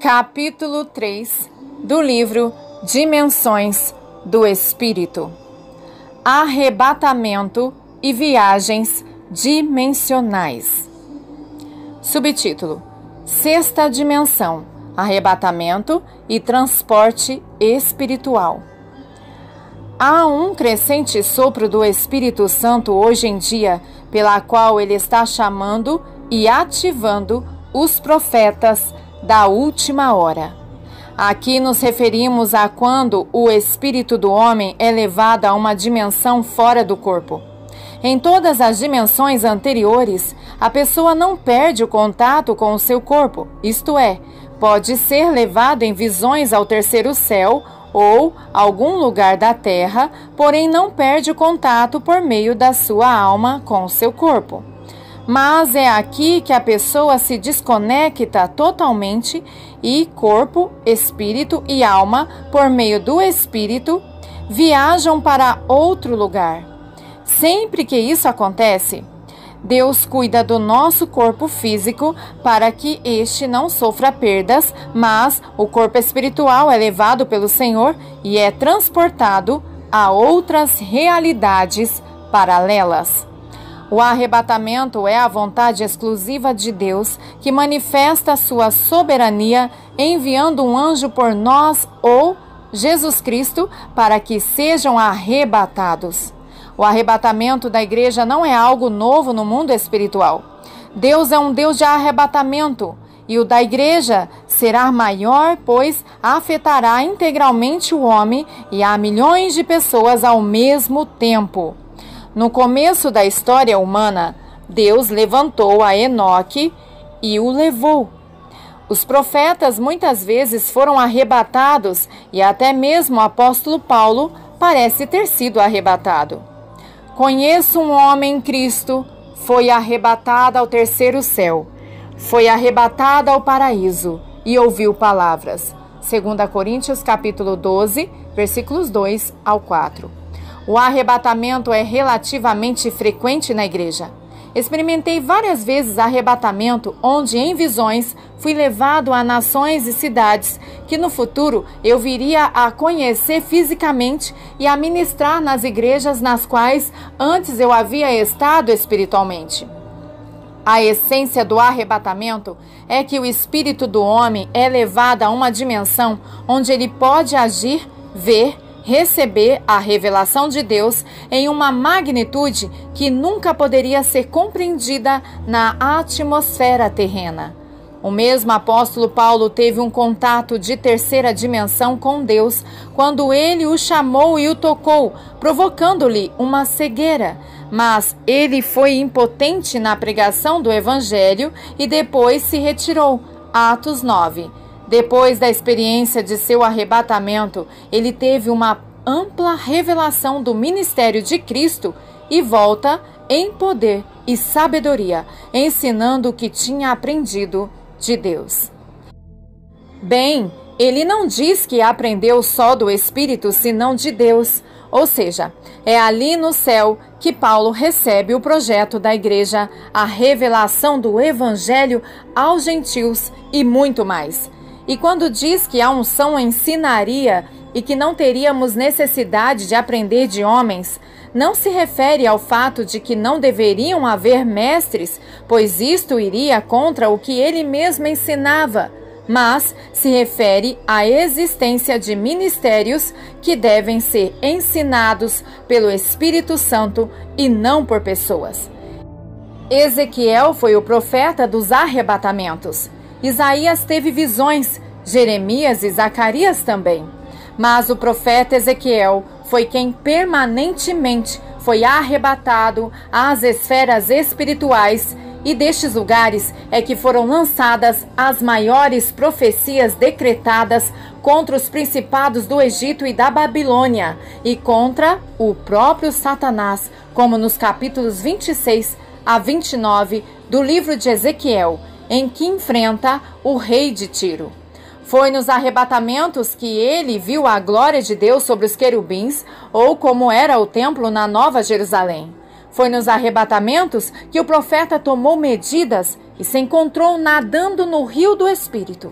Capítulo 3 do livro Dimensões do Espírito. Arrebatamento e viagens dimensionais. Subtítulo: Sexta dimensão: arrebatamento e transporte espiritual. Há um crescente sopro do Espírito Santo hoje em dia, pela qual ele está chamando e ativando os profetas da última hora. Aqui nos referimos a quando o espírito do homem é levado a uma dimensão fora do corpo. Em todas as dimensões anteriores, a pessoa não perde o contato com o seu corpo, isto é, pode ser levado em visões ao terceiro céu ou algum lugar da terra, porém não perde o contato por meio da sua alma com o seu corpo. Mas é aqui que a pessoa se desconecta totalmente e corpo, espírito e alma, por meio do espírito, viajam para outro lugar. Sempre que isso acontece, Deus cuida do nosso corpo físico para que este não sofra perdas, mas o corpo espiritual é levado pelo Senhor e é transportado a outras realidades paralelas. O arrebatamento é a vontade exclusiva de Deus que manifesta sua soberania enviando um anjo por nós ou Jesus Cristo para que sejam arrebatados. O arrebatamento da igreja não é algo novo no mundo espiritual. Deus é um Deus de arrebatamento e o da igreja será maior, pois afetará integralmente o homem e a milhões de pessoas ao mesmo tempo. No começo da história humana, Deus levantou a Enoque e o levou. Os profetas muitas vezes foram arrebatados e até mesmo o apóstolo Paulo parece ter sido arrebatado. Conheço um homem em Cristo, foi arrebatado ao terceiro céu, foi arrebatado ao paraíso e ouviu palavras. 2 Coríntios capítulo 12, versículos 2 ao 4. O arrebatamento é relativamente frequente na igreja. Experimentei várias vezes arrebatamento onde, em visões, fui levado a nações e cidades que no futuro eu viria a conhecer fisicamente e a ministrar nas igrejas nas quais antes eu havia estado espiritualmente. A essência do arrebatamento é que o espírito do homem é levado a uma dimensão onde ele pode agir, ver, receber a revelação de Deus em uma magnitude que nunca poderia ser compreendida na atmosfera terrena. O mesmo apóstolo Paulo teve um contato de terceira dimensão com Deus quando ele o chamou e o tocou, provocando-lhe uma cegueira. Mas ele foi impotente na pregação do evangelho e depois se retirou. Atos 9. Depois da experiência de seu arrebatamento, ele teve uma ampla revelação do ministério de Cristo e volta em poder e sabedoria, ensinando o que tinha aprendido de Deus. Bem, ele não diz que aprendeu só do Espírito, senão de Deus. Ou seja, é ali no céu que Paulo recebe o projeto da igreja, a revelação do Evangelho aos gentios e muito mais. E quando diz que a unção ensinaria e que não teríamos necessidade de aprender de homens, não se refere ao fato de que não deveriam haver mestres, pois isto iria contra o que ele mesmo ensinava, mas se refere à existência de ministérios que devem ser ensinados pelo Espírito Santo e não por pessoas. Ezequiel foi o profeta dos arrebatamentos. Isaías teve visões, Jeremias e Zacarias também. Mas o profeta Ezequiel foi quem permanentemente foi arrebatado às esferas espirituais e destes lugares é que foram lançadas as maiores profecias decretadas contra os principados do Egito e da Babilônia e contra o próprio Satanás, como nos capítulos 26 a 29 do livro de Ezequiel, em que enfrenta o rei de Tiro. Foi nos arrebatamentos que ele viu a glória de Deus sobre os querubins, ou como era o templo na Nova Jerusalém. Foi nos arrebatamentos que o profeta tomou medidas e se encontrou nadando no rio do Espírito.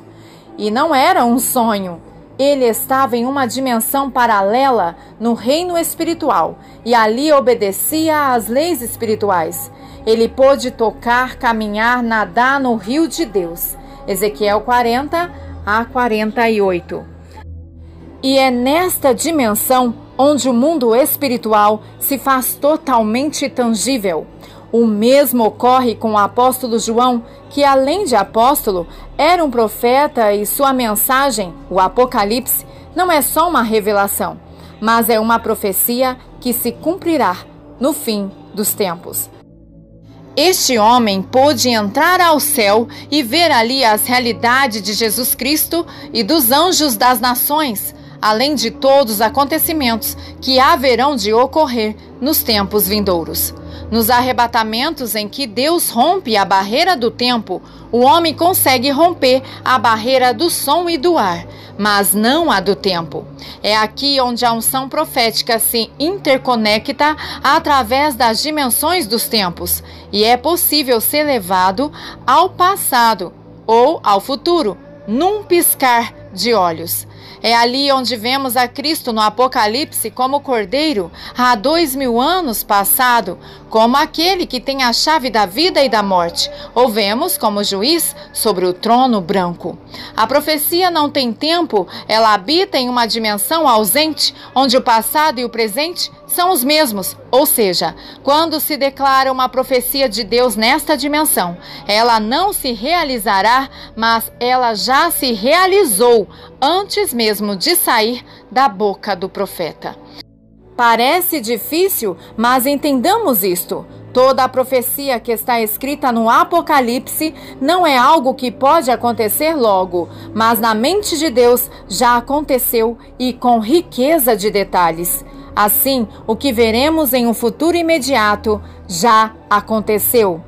E não era um sonho. Ele estava em uma dimensão paralela no reino espiritual e ali obedecia às leis espirituais. Ele pôde tocar, caminhar, nadar no rio de Deus. Ezequiel 40:48. E é nesta dimensão onde o mundo espiritual se faz totalmente tangível. O mesmo ocorre com o apóstolo João, que além de apóstolo, era um profeta e sua mensagem, o Apocalipse, não é só uma revelação, mas é uma profecia que se cumprirá no fim dos tempos. Este homem pôde entrar ao céu e ver ali as realidades de Jesus Cristo e dos anjos das nações, além de todos os acontecimentos que haverão de ocorrer nos tempos vindouros. Nos arrebatamentos em que Deus rompe a barreira do tempo, o homem consegue romper a barreira do som e do ar, mas não a do tempo. É aqui onde a unção profética se interconecta através das dimensões dos tempos, e é possível ser levado ao passado ou ao futuro, num piscar de olhos. É ali onde vemos a Cristo no Apocalipse como Cordeiro há 2000 anos passado, como aquele que tem a chave da vida e da morte, ou vemos como juiz sobre o trono branco. A profecia não tem tempo, ela habita em uma dimensão ausente, onde o passado e o presente são os mesmos, ou seja, quando se declara uma profecia de Deus nesta dimensão, ela não se realizará, mas ela já se realizou antes mesmo de sair da boca do profeta. Parece difícil, mas entendamos isto. Toda a profecia que está escrita no Apocalipse não é algo que pode acontecer logo, mas na mente de Deus já aconteceu e com riqueza de detalhes. Assim, o que veremos em um futuro imediato já aconteceu.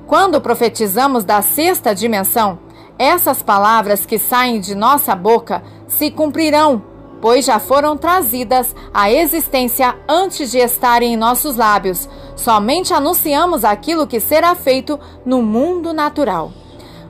Quando profetizamos da sexta dimensão, essas palavras que saem de nossa boca se cumprirão, pois já foram trazidas à existência antes de estarem em nossos lábios. Somente anunciamos aquilo que será feito no mundo natural.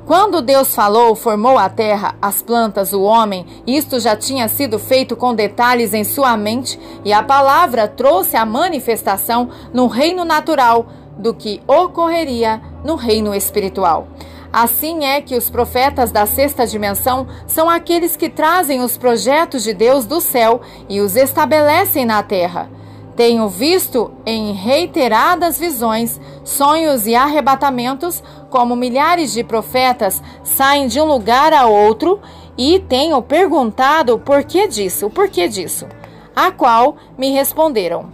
Quando Deus falou, formou a terra, as plantas, o homem, isto já tinha sido feito com detalhes em sua mente, e a palavra trouxe a manifestação no reino natural do que ocorreria no reino espiritual. Assim é que os profetas da sexta dimensão são aqueles que trazem os projetos de Deus do céu e os estabelecem na terra. Tenho visto em reiteradas visões, sonhos e arrebatamentos como milhares de profetas saem de um lugar a outro e tenho perguntado o porquê disso, a qual me responderam: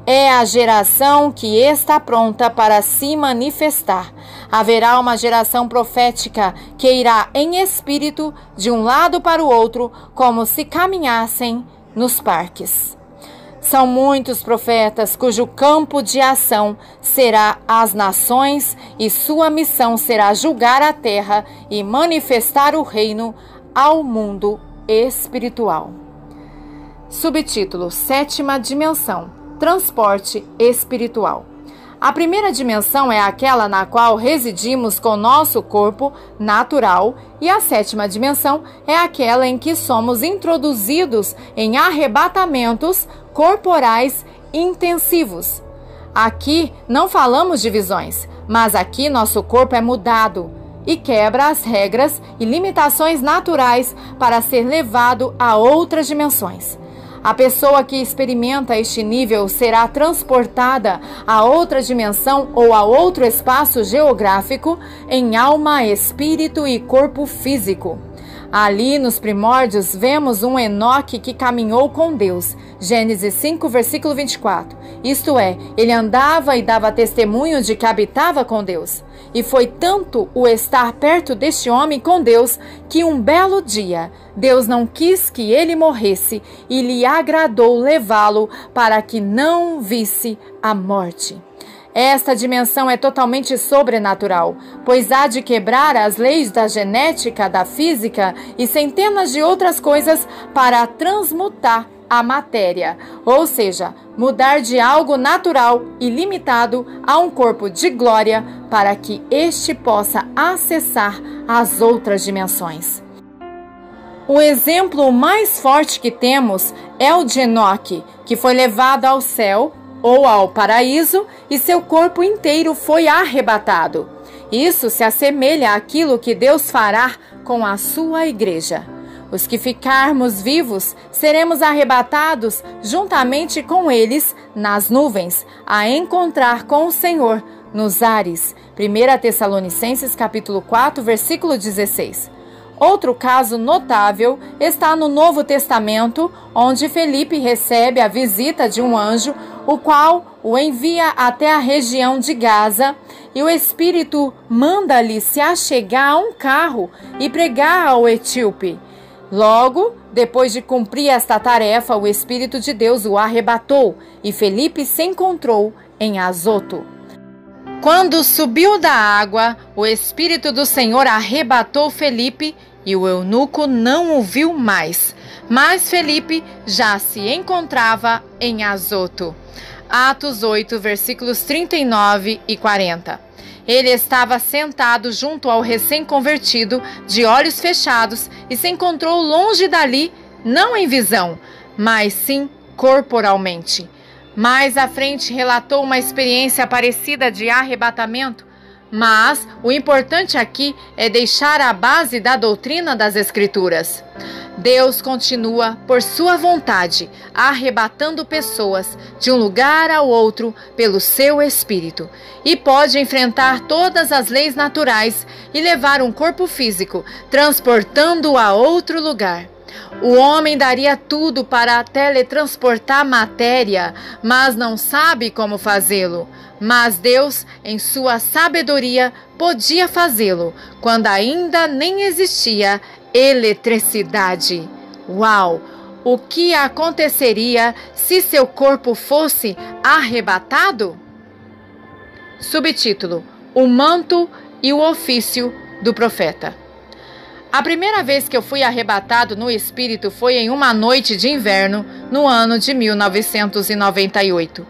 é a geração que está pronta para se manifestar. Haverá uma geração profética que irá em espírito de um lado para o outro, como se caminhassem nos parques. São muitos profetas cujo campo de ação será as nações e sua missão será julgar a terra e manifestar o reino ao mundo espiritual. Subtítulo: Sétima Dimensão. Transporte espiritual. A primeira dimensão é aquela na qual residimos com nosso corpo natural, e a sétima dimensão é aquela em que somos introduzidos em arrebatamentos corporais intensivos. Aqui não falamos de visões, mas aqui nosso corpo é mudado e quebra as regras e limitações naturais para ser levado a outras dimensões. A pessoa que experimenta este nível será transportada a outra dimensão ou a outro espaço geográfico em alma, espírito e corpo físico. Ali nos primórdios vemos um Enoque que caminhou com Deus. Gênesis 5, versículo 24. Isto é, ele andava e dava testemunho de que habitava com Deus. E foi tanto o estar perto deste homem com Deus que um belo dia Deus não quis que ele morresse e lhe agradou levá-lo para que não visse a morte. Esta dimensão é totalmente sobrenatural, pois há de quebrar as leis da genética, da física e centenas de outras coisas para transmutar a matéria, ou seja, mudar de algo natural e limitado a um corpo de glória para que este possa acessar as outras dimensões. O exemplo mais forte que temos é o de Enoque, que foi levado ao céu ou ao paraíso e seu corpo inteiro foi arrebatado. Isso se assemelha àquilo que Deus fará com a sua igreja. Os que ficarmos vivos seremos arrebatados juntamente com eles nas nuvens, a encontrar com o Senhor nos ares. 1 Tessalonicenses capítulo 4, versículo 16. Outro caso notável está no Novo Testamento, onde Felipe recebe a visita de um anjo, o qual o envia até a região de Gaza, e o Espírito manda-lhe se achegar a um carro e pregar ao etíope. Logo, depois de cumprir esta tarefa, o Espírito de Deus o arrebatou, e Felipe se encontrou em Azoto. Quando subiu da água, o Espírito do Senhor arrebatou Felipe, e o eunuco não o viu mais. Mas Felipe já se encontrava em Azoto. Atos 8, versículos 39 e 40. Ele estava sentado junto ao recém-convertido, de olhos fechados, e se encontrou longe dali, não em visão, mas sim corporalmente. Mais à frente relatou uma experiência parecida de arrebatamento, mas o importante aqui é deixar a base da doutrina das Escrituras. Deus continua, por sua vontade, arrebatando pessoas de um lugar ao outro pelo seu Espírito, e pode enfrentar todas as leis naturais e levar um corpo físico, transportando-o a outro lugar. O homem daria tudo para teletransportar matéria, mas não sabe como fazê-lo. Mas Deus, em sua sabedoria, podia fazê-lo, quando ainda nem existia eletricidade. Uau! O que aconteceria se seu corpo fosse arrebatado? Subtítulo: O manto e o ofício do profeta. A primeira vez que eu fui arrebatado no Espírito foi em uma noite de inverno, no ano de 1998.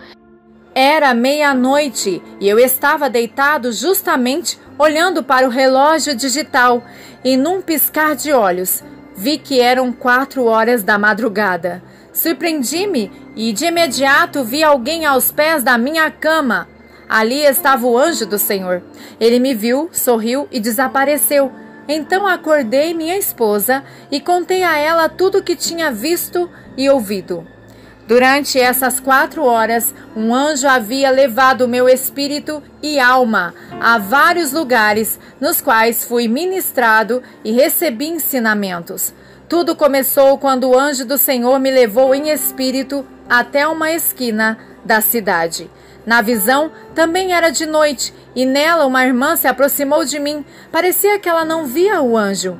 Era meia-noite e eu estava deitado justamente olhando para o relógio digital e, num piscar de olhos, vi que eram 4 horas da madrugada. Surpreendi-me e de imediato vi alguém aos pés da minha cama. Ali estava o anjo do Senhor. Ele me viu, sorriu e desapareceu. Então acordei minha esposa e contei a ela tudo o que tinha visto e ouvido. Durante essas 4 horas, um anjo havia levado meu espírito e alma a vários lugares nos quais fui ministrado e recebi ensinamentos. Tudo começou quando o anjo do Senhor me levou em espírito até uma esquina da cidade. Na visão, também era de noite, e nela uma irmã se aproximou de mim. Parecia que ela não via o anjo.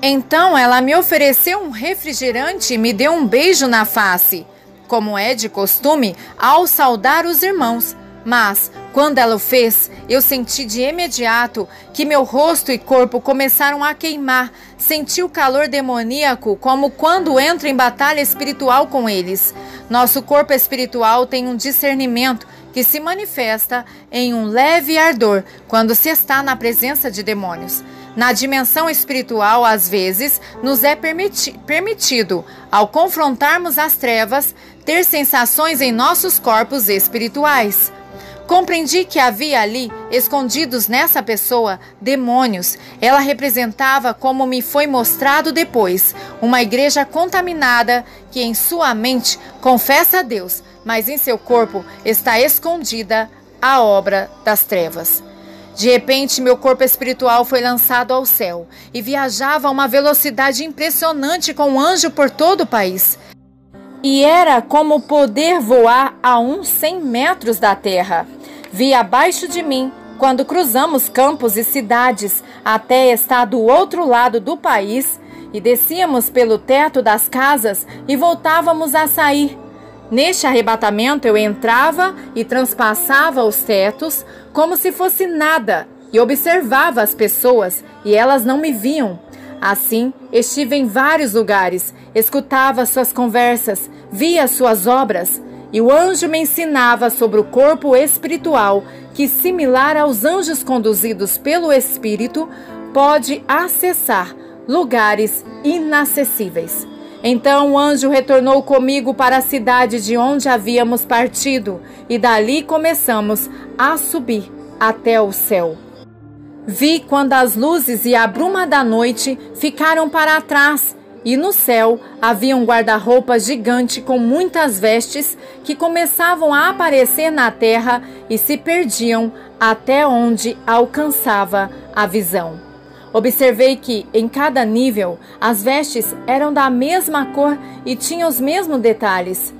Então ela me ofereceu um refrigerante e me deu um beijo na face, como é de costume ao saudar os irmãos. Mas, quando ela o fez, eu senti de imediato que meu rosto e corpo começaram a queimar. Senti o calor demoníaco, como quando entro em batalha espiritual com eles. Nosso corpo espiritual tem um discernimento que se manifesta em um leve ardor quando se está na presença de demônios. Na dimensão espiritual, às vezes, nos é permitido, ao confrontarmos as trevas, ter sensações em nossos corpos espirituais. Compreendi que havia ali, escondidos nessa pessoa, demônios. Ela representava, como me foi mostrado depois, uma igreja contaminada que em sua mente confessa a Deus, mas em seu corpo está escondida a obra das trevas. De repente, meu corpo espiritual foi lançado ao céu e viajava a uma velocidade impressionante com um anjo por todo o país. E era como poder voar a uns 100 metros da terra. Vi abaixo de mim, quando cruzamos campos e cidades até estar do outro lado do país, e descíamos pelo teto das casas e voltávamos a sair. Neste arrebatamento eu entrava e transpassava os tetos como se fosse nada e observava as pessoas e elas não me viam. Assim, estive em vários lugares, escutava suas conversas, via suas obras, e o anjo me ensinava sobre o corpo espiritual que, similar aos anjos conduzidos pelo Espírito, pode acessar lugares inacessíveis. Então o anjo retornou comigo para a cidade de onde havíamos partido, e dali começamos a subir até o céu. Vi quando as luzes e a bruma da noite ficaram para trás, e no céu havia um guarda-roupa gigante com muitas vestes que começavam a aparecer na terra e se perdiam até onde alcançava a visão. Observei que, em cada nível, as vestes eram da mesma cor e tinham os mesmos detalhes.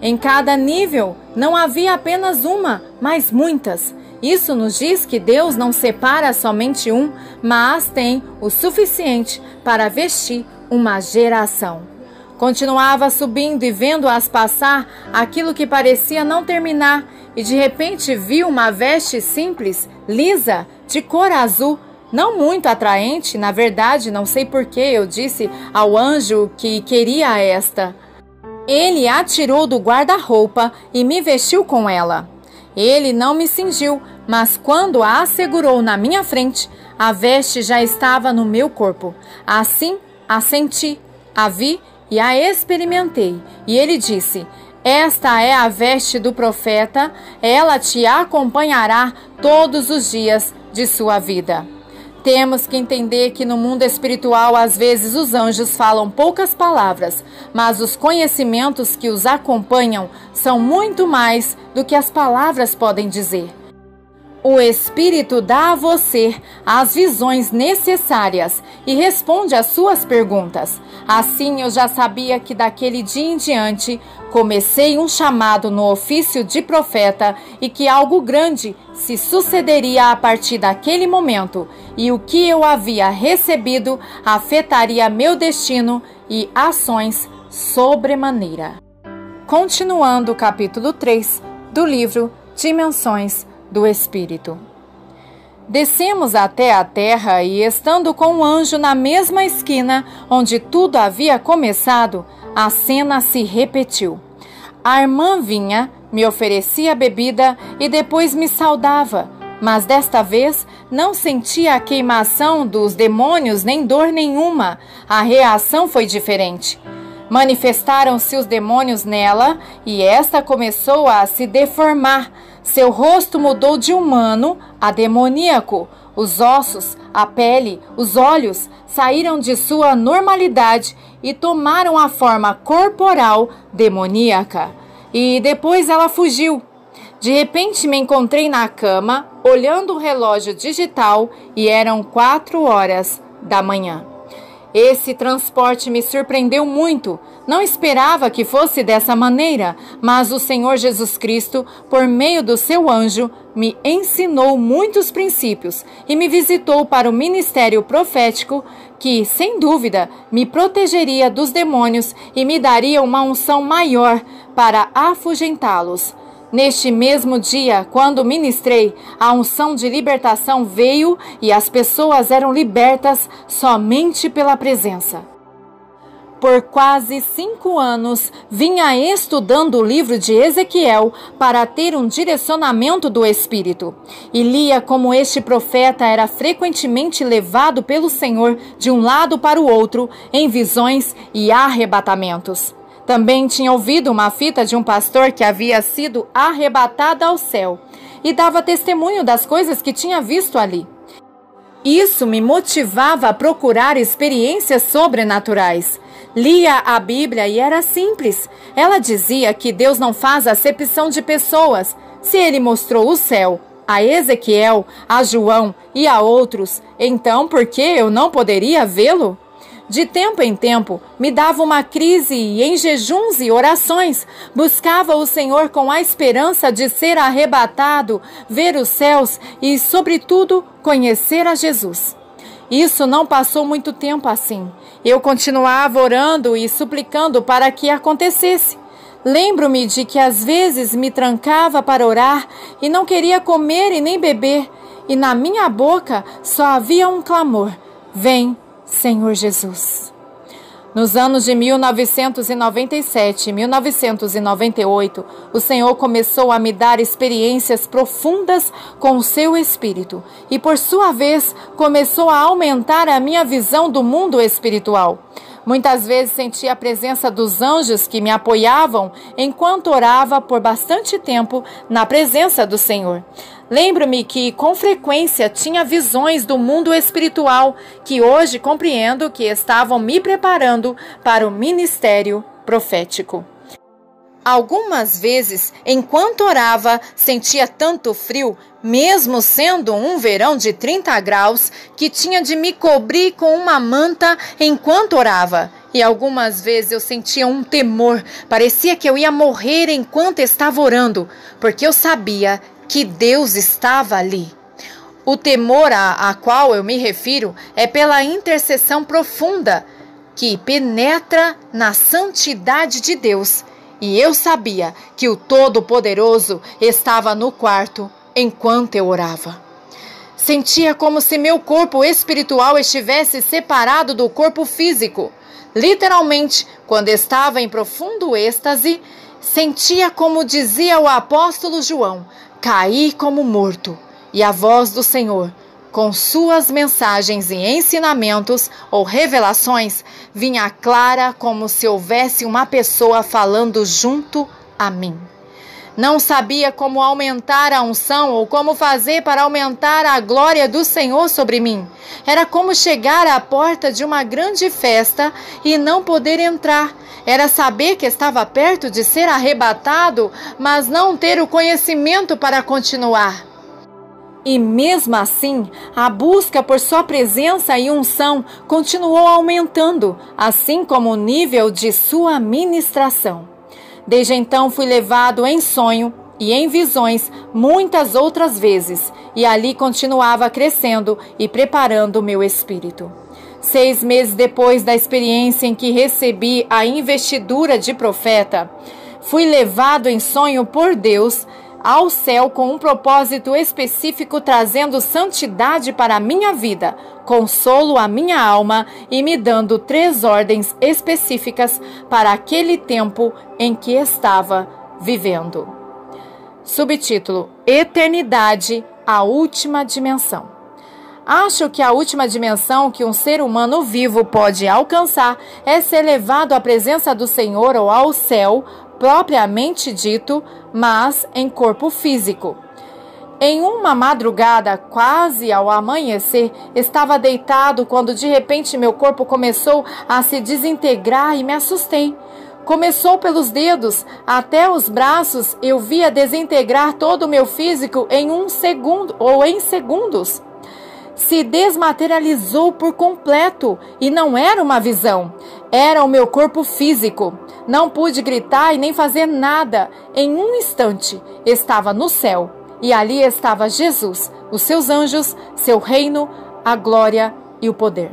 Em cada nível não havia apenas uma, mas muitas. Isso nos diz que Deus não separa somente um, mas tem o suficiente para vestir uma geração. Continuava subindo e vendo-as passar aquilo que parecia não terminar, e de repente vi uma veste simples, lisa, de cor azul, não muito atraente. Na verdade, não sei por que eu disse ao anjo que queria esta. Ele a tirou do guarda-roupa e me vestiu com ela. Ele não me cingiu, mas quando a segurou na minha frente, a veste já estava no meu corpo. Assim, a senti, a vi e a experimentei. E ele disse: esta é a veste do profeta, ela te acompanhará todos os dias de sua vida. Temos que entender que no mundo espiritual, às vezes, os anjos falam poucas palavras, mas os conhecimentos que os acompanham são muito mais do que as palavras podem dizer. O Espírito dá a você as visões necessárias e responde às suas perguntas. Assim, eu já sabia que daquele dia em diante comecei um chamado no ofício de profeta e que algo grande se sucederia a partir daquele momento, e o que eu havia recebido afetaria meu destino e ações sobremaneira. Continuando o capítulo 3 do livro Dimensões do Espírito. Descemos até a terra e, estando com o anjo na mesma esquina onde tudo havia começado, a cena se repetiu. A irmã vinha, me oferecia bebida e depois me saudava, mas desta vez não sentia a queimação dos demônios nem dor nenhuma. A reação foi diferente. Manifestaram-se os demônios nela e esta começou a se deformar. Seu rosto mudou de humano a demoníaco. Os ossos, a pele, os olhos saíram de sua normalidade e tomaram a forma corporal demoníaca. E depois ela fugiu. De repente me encontrei na cama, olhando o relógio digital, e eram 4 horas da manhã. Esse transporte me surpreendeu muito. Não esperava que fosse dessa maneira, mas o Senhor Jesus Cristo, por meio do seu anjo, me ensinou muitos princípios e me visitou para o ministério profético que, sem dúvida, me protegeria dos demônios e me daria uma unção maior para afugentá-los. Neste mesmo dia, quando ministrei, a unção de libertação veio e as pessoas eram libertas somente pela presença. Por quase 5 anos, vinha estudando o livro de Ezequiel para ter um direcionamento do Espírito. E lia como este profeta era frequentemente levado pelo Senhor de um lado para o outro em visões e arrebatamentos. Também tinha ouvido uma fita de um pastor que havia sido arrebatado ao céu e dava testemunho das coisas que tinha visto ali. Isso me motivava a procurar experiências sobrenaturais. Lia a Bíblia e era simples. Ela dizia que Deus não faz acepção de pessoas. Se Ele mostrou o céu a Ezequiel, a João e a outros, então por que eu não poderia vê-lo? De tempo em tempo, me dava uma crise e, em jejuns e orações, buscava o Senhor com a esperança de ser arrebatado, ver os céus e, sobretudo, conhecer a Jesus. Isso não passou muito tempo assim. Eu continuava orando e suplicando para que acontecesse. Lembro-me de que às vezes me trancava para orar e não queria comer e nem beber, e na minha boca só havia um clamor: vem, Senhor Jesus. Nos anos de 1997 e 1998, o Senhor começou a me dar experiências profundas com o seu Espírito e, por sua vez, começou a aumentar a minha visão do mundo espiritual. Muitas vezes senti a presença dos anjos que me apoiavam enquanto orava por bastante tempo na presença do Senhor. Lembro-me que, com frequência, tinha visões do mundo espiritual que hoje compreendo que estavam me preparando para o ministério profético. Algumas vezes, enquanto orava, sentia tanto frio, mesmo sendo um verão de 30 graus, que tinha de me cobrir com uma manta enquanto orava. E algumas vezes eu sentia um temor, parecia que eu ia morrer enquanto estava orando, porque eu sabia que Deus estava ali. O temor a qual eu me refiro é pela intercessão profunda que penetra na santidade de Deus. E eu sabia que o Todo-Poderoso estava no quarto enquanto eu orava. Sentia como se meu corpo espiritual estivesse separado do corpo físico. Literalmente, quando estava em profundo êxtase, sentia, como dizia o apóstolo João, cair como morto. E a voz do Senhor, com suas mensagens e ensinamentos ou revelações, vinha clara como se houvesse uma pessoa falando junto a mim. Não sabia como aumentar a unção ou como fazer para aumentar a glória do Senhor sobre mim. Era como chegar à porta de uma grande festa e não poder entrar. Era saber que estava perto de ser arrebatado, mas não ter o conhecimento para continuar. E mesmo assim, a busca por sua presença e unção continuou aumentando, assim como o nível de sua ministração. Desde então fui levado em sonho e em visões muitas outras vezes, e ali continuava crescendo e preparando o meu espírito. 6 meses depois da experiência em que recebi a investidura de profeta, fui levado em sonho por Deus ao céu com um propósito específico, trazendo santidade para a minha vida, consolo à minha alma e me dando 3 ordens específicas para aquele tempo em que estava vivendo. Subtítulo: Eternidade, a última dimensão. Acho que a última dimensão que um ser humano vivo pode alcançar é ser levado à presença do Senhor ou ao céu, propriamente dito, mas em corpo físico. Em uma madrugada, quase ao amanhecer, estava deitado quando de repente meu corpo começou a se desintegrar e me assustei. Começou pelos dedos até os braços, eu via desintegrar todo o meu físico em 1 segundo ou em segundos. Se desmaterializou por completo e não era uma visão, era o meu corpo físico. Não pude gritar e nem fazer nada. Em um instante, estava no céu e ali estava Jesus, os seus anjos, seu reino, a glória e o poder.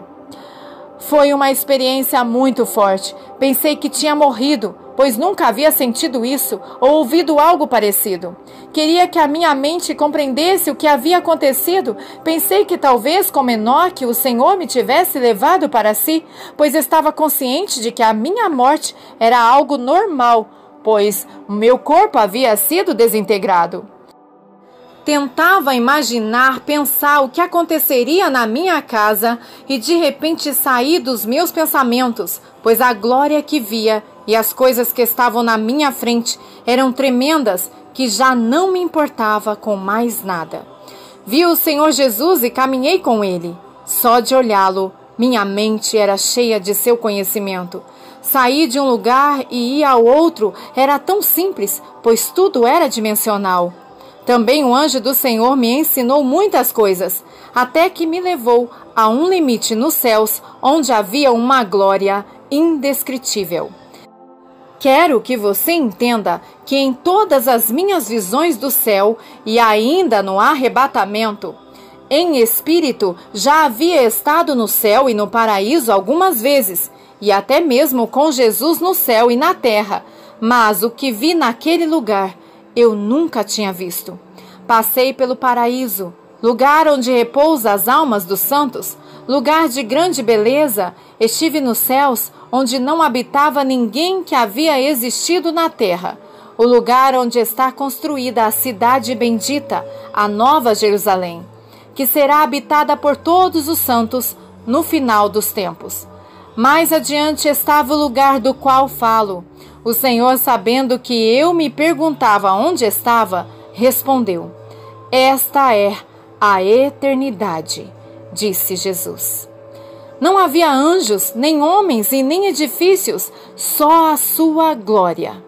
Foi uma experiência muito forte. Pensei que tinha morrido, pois nunca havia sentido isso ou ouvido algo parecido. Queria que a minha mente compreendesse o que havia acontecido. Pensei que talvez com Enoque o Senhor me tivesse levado para si, pois estava consciente de que a minha morte era algo normal, pois o meu corpo havia sido desintegrado. Tentava imaginar, pensar o que aconteceria na minha casa e de repente saí dos meus pensamentos, pois a glória que via e as coisas que estavam na minha frente eram tremendas, que já não me importava com mais nada. Vi o Senhor Jesus e caminhei com ele. Só de olhá-lo, minha mente era cheia de seu conhecimento. Sair de um lugar e ir ao outro era tão simples, pois tudo era dimensional. Também o anjo do Senhor me ensinou muitas coisas, até que me levou a um limite nos céus, onde havia uma glória indescritível. Quero que você entenda que em todas as minhas visões do céu e ainda no arrebatamento, em espírito, já havia estado no céu e no paraíso algumas vezes, e até mesmo com Jesus no céu e na terra, mas o que vi naquele lugar eu nunca tinha visto. Passei pelo paraíso, lugar onde repousa as almas dos santos. lugar de grande beleza, estive nos céus, onde não habitava ninguém que havia existido na terra. O lugar onde está construída a cidade bendita, a Nova Jerusalém, que será habitada por todos os santos no final dos tempos. Mais adiante estava o lugar do qual falo. O Senhor, sabendo que eu me perguntava onde estava, respondeu: Esta é a eternidade, disse Jesus. Não havia anjos, nem homens e nem edifícios, só a sua glória.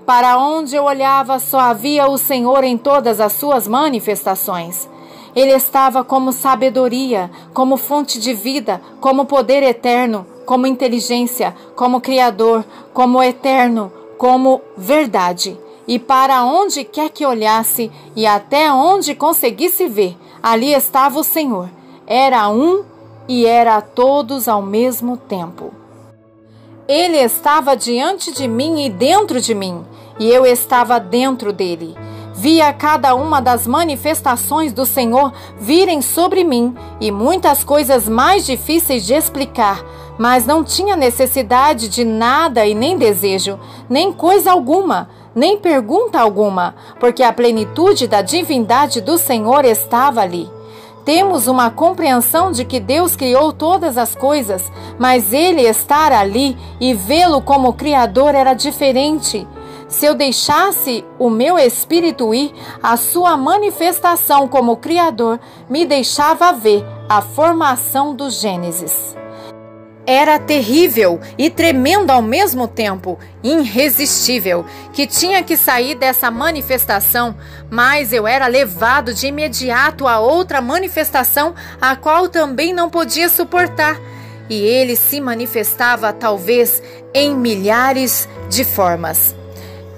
Para onde eu olhava, só havia o Senhor em todas as suas manifestações. Ele estava como sabedoria, como fonte de vida, como poder eterno, como inteligência, como Criador, como eterno, como verdade. E para onde quer que olhasse e até onde conseguisse ver, ali estava o Senhor. Era um e era todos ao mesmo tempo. Ele estava diante de mim e dentro de mim, e eu estava dentro dele. Via cada uma das manifestações do Senhor virem sobre mim, e muitas coisas mais difíceis de explicar, mas não tinha necessidade de nada e nem desejo, nem coisa alguma, nem pergunta alguma, porque a plenitude da divindade do Senhor estava ali. Temos uma compreensão de que Deus criou todas as coisas, mas Ele estar ali e vê-lo como Criador era diferente. Se eu deixasse o meu espírito ir, a sua manifestação como Criador me deixava ver a formação do Gênesis. Era terrível e tremendo ao mesmo tempo, irresistível, que tinha que sair dessa manifestação, mas eu era levado de imediato a outra manifestação, a qual também não podia suportar. E ele se manifestava talvez em milhares de formas.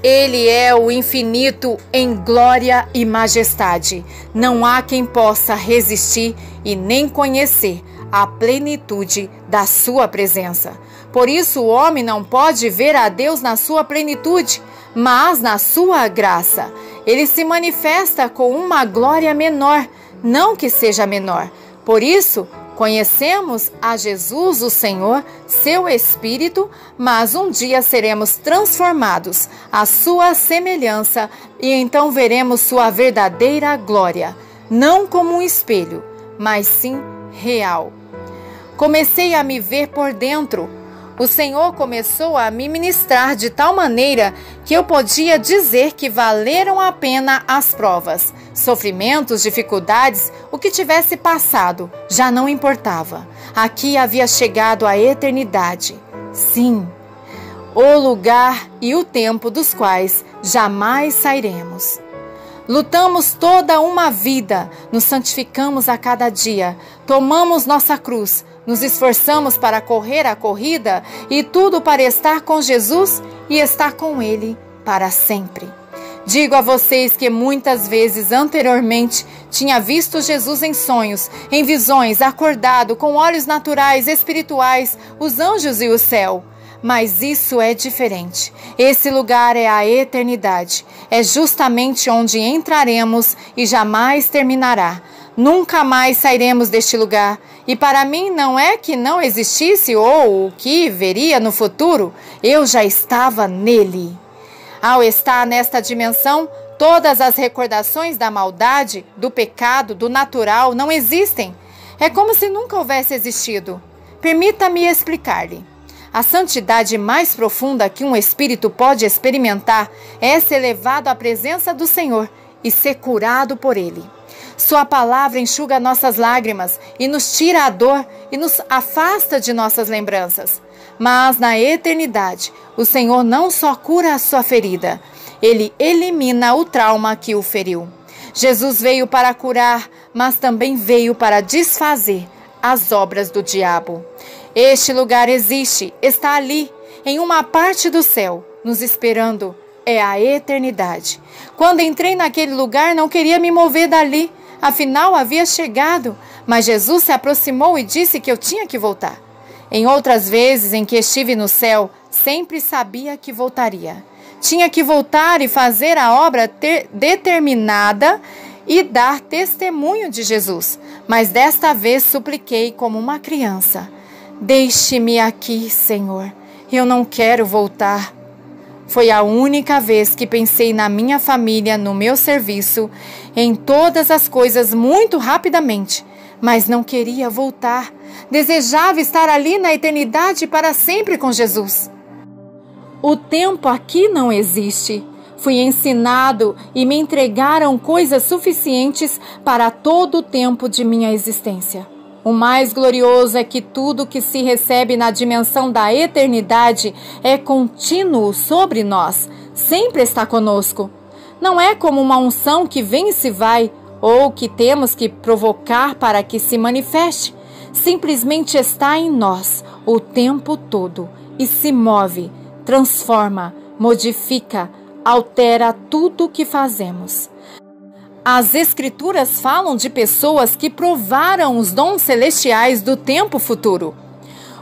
Ele é o infinito em glória e majestade. Não há quem possa resistir e nem conhecer a plenitude da sua presença. Por isso o homem não pode ver a Deus na sua plenitude, mas na sua graça. Ele se manifesta com uma glória menor, não que seja menor. Por isso, conhecemos a Jesus, o Senhor, seu Espírito, mas um dia seremos transformados à sua semelhança e então veremos sua verdadeira glória, não como um espelho, mas sim real. Comecei a me ver por dentro. O Senhor começou a me ministrar de tal maneira que eu podia dizer que valeram a pena as provas, sofrimentos, dificuldades, o que tivesse passado, já não importava. Aqui havia chegado a eternidade. Sim, o lugar e o tempo dos quais jamais sairemos. Lutamos toda uma vida, nos santificamos a cada dia, tomamos nossa cruz, nos esforçamos para correr a corrida e tudo para estar com Jesus e estar com Ele para sempre. Digo a vocês que muitas vezes anteriormente tinha visto Jesus em sonhos, em visões, acordado, com olhos naturais, espirituais, os anjos e o céu. Mas isso é diferente. Esse lugar é a eternidade. É justamente onde entraremos e jamais terminará. Nunca mais sairemos deste lugar. E para mim não é que não existisse ou o que veria no futuro. Eu já estava nele. Ao estar nesta dimensão, todas as recordações da maldade, do pecado, do natural não existem. É como se nunca houvesse existido. Permita-me explicar-lhe. A santidade mais profunda que um espírito pode experimentar é ser levado à presença do Senhor e ser curado por Ele. Sua palavra enxuga nossas lágrimas e nos tira a dor e nos afasta de nossas lembranças. Mas na eternidade, o Senhor não só cura a sua ferida, Ele elimina o trauma que o feriu. Jesus veio para curar, mas também veio para desfazer as obras do diabo. Este lugar existe, está ali, em uma parte do céu, nos esperando. É a eternidade. Quando entrei naquele lugar, não queria me mover dali. Afinal, havia chegado. Mas Jesus se aproximou e disse que eu tinha que voltar. Em outras vezes em que estive no céu, sempre sabia que voltaria. Tinha que voltar e fazer a obra determinada e dar testemunho de Jesus, mas desta vez supliquei como uma criança: deixe-me aqui, Senhor, eu não quero voltar. Foi a única vez que pensei na minha família, no meu serviço, em todas as coisas muito rapidamente, mas não queria voltar. Desejava estar ali na eternidade para sempre com Jesus. O tempo aqui não existe. Fui ensinado e me entregaram coisas suficientes para todo o tempo de minha existência. O mais glorioso é que tudo que se recebe na dimensão da eternidade é contínuo sobre nós, sempre está conosco. Não é como uma unção que vem e se vai, ou que temos que provocar para que se manifeste. Simplesmente está em nós o tempo todo e se move, transforma, modifica, altera tudo o que fazemos. As Escrituras falam de pessoas que provaram os dons celestiais do tempo futuro.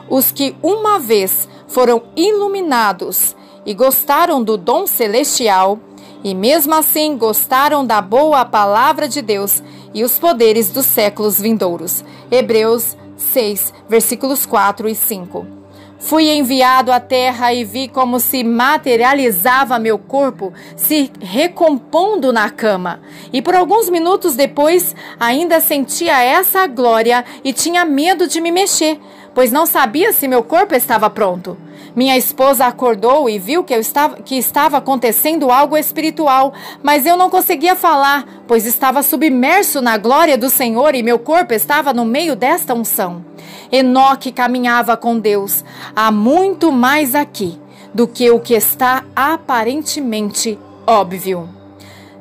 Os que uma vez foram iluminados e gostaram do dom celestial, e mesmo assim gostaram da boa palavra de Deus e os poderes dos séculos vindouros. Hebreus 6, versículos 4 e 5. Fui enviado à terra e vi como se materializava meu corpo se recompondo na cama. E por alguns minutos depois ainda sentia essa glória e tinha medo de me mexer, pois não sabia se meu corpo estava pronto. Minha esposa acordou e viu que estava acontecendo algo espiritual, mas eu não conseguia falar, pois estava submerso na glória do Senhor e meu corpo estava no meio desta unção. Enoque caminhava com Deus. Há muito mais aqui do que o que está aparentemente óbvio.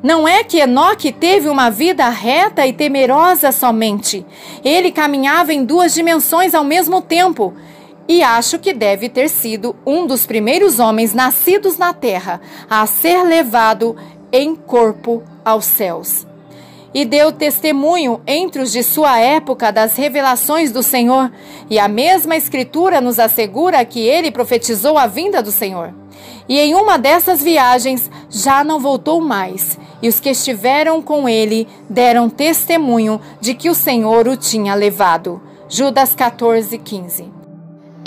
Não é que Enoque teve uma vida reta e temerosa somente. Ele caminhava em duas dimensões ao mesmo tempo. E acho que deve ter sido um dos primeiros homens nascidos na terra a ser levado em corpo aos céus. E deu testemunho entre os de sua época das revelações do Senhor, e a mesma Escritura nos assegura que ele profetizou a vinda do Senhor. E em uma dessas viagens já não voltou mais, e os que estiveram com ele deram testemunho de que o Senhor o tinha levado. Judas 14:15.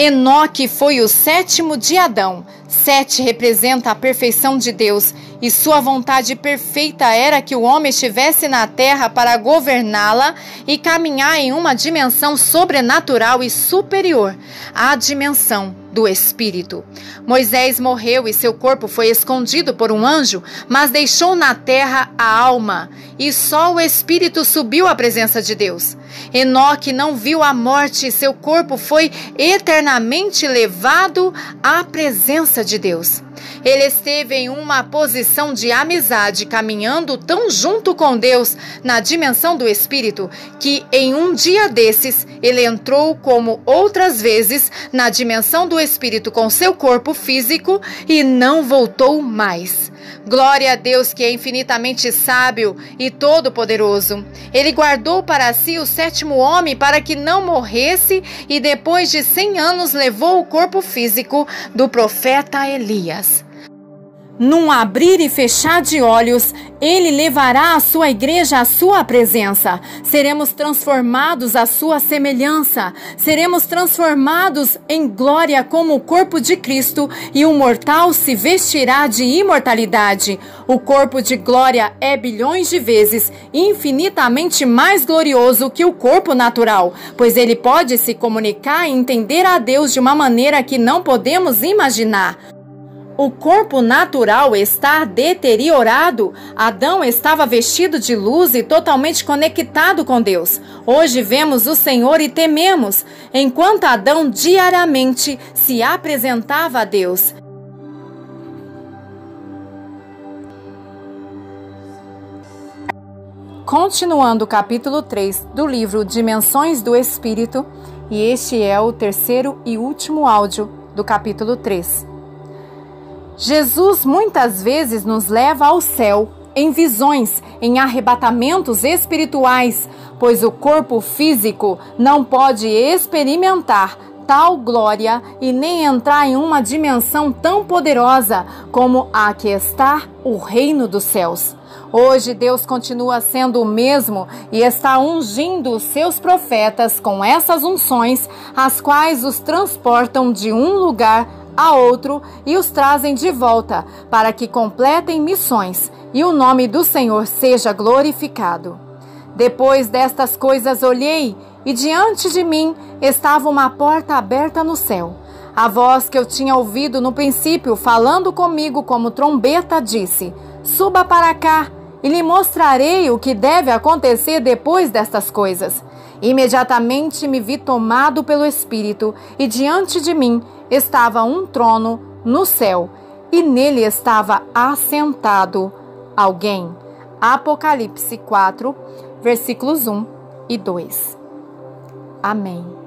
Enoque foi o sétimo de Adão. 7 representa a perfeição de Deus, e sua vontade perfeita era que o homem estivesse na terra para governá-la e caminhar em uma dimensão sobrenatural e superior à dimensão do Espírito. Moisés morreu e seu corpo foi escondido por um anjo, mas deixou na terra a alma, e só o Espírito subiu à presença de Deus. Enoque não viu a morte e seu corpo foi eternamente levado à presença de Deus. Ele esteve em uma posição de amizade, caminhando tão junto com Deus na dimensão do Espírito, que em um dia desses ele entrou, como outras vezes, na dimensão do Espírito com seu corpo físico e não voltou mais. Glória a Deus, que é infinitamente sábio e todo-poderoso. Ele guardou para si o sétimo homem para que não morresse, e depois de 100 anos levou o corpo físico do profeta Elias. Num abrir e fechar de olhos, ele levará a sua igreja à sua presença. Seremos transformados à sua semelhança. Seremos transformados em glória como o corpo de Cristo, e o mortal se vestirá de imortalidade. O corpo de glória é bilhões de vezes infinitamente mais glorioso que o corpo natural, pois ele pode se comunicar e entender a Deus de uma maneira que não podemos imaginar. O corpo natural está deteriorado. Adão estava vestido de luz e totalmente conectado com Deus. Hoje vemos o Senhor e tememos, enquanto Adão diariamente se apresentava a Deus. Continuando o capítulo 3 do livro Dimensões do Espírito, e este é o terceiro e último áudio do capítulo 3. Jesus muitas vezes nos leva ao céu em visões, em arrebatamentos espirituais, pois o corpo físico não pode experimentar tal glória e nem entrar em uma dimensão tão poderosa como a que está o reino dos céus. Hoje Deus continua sendo o mesmo e está ungindo os seus profetas com essas unções, as quais os transportam de um lugar a outro e os trazem de volta para que completem missões e o nome do Senhor seja glorificado. Depois destas coisas olhei e diante de mim estava uma porta aberta no céu. A voz que eu tinha ouvido no princípio, falando comigo como trombeta, disse: Suba para cá e lhe mostrarei o que deve acontecer depois destas coisas. Imediatamente me vi tomado pelo Espírito e diante de mim estava um trono no céu e nele estava assentado alguém. Apocalipse 4, versículos 1 e 2. Amém.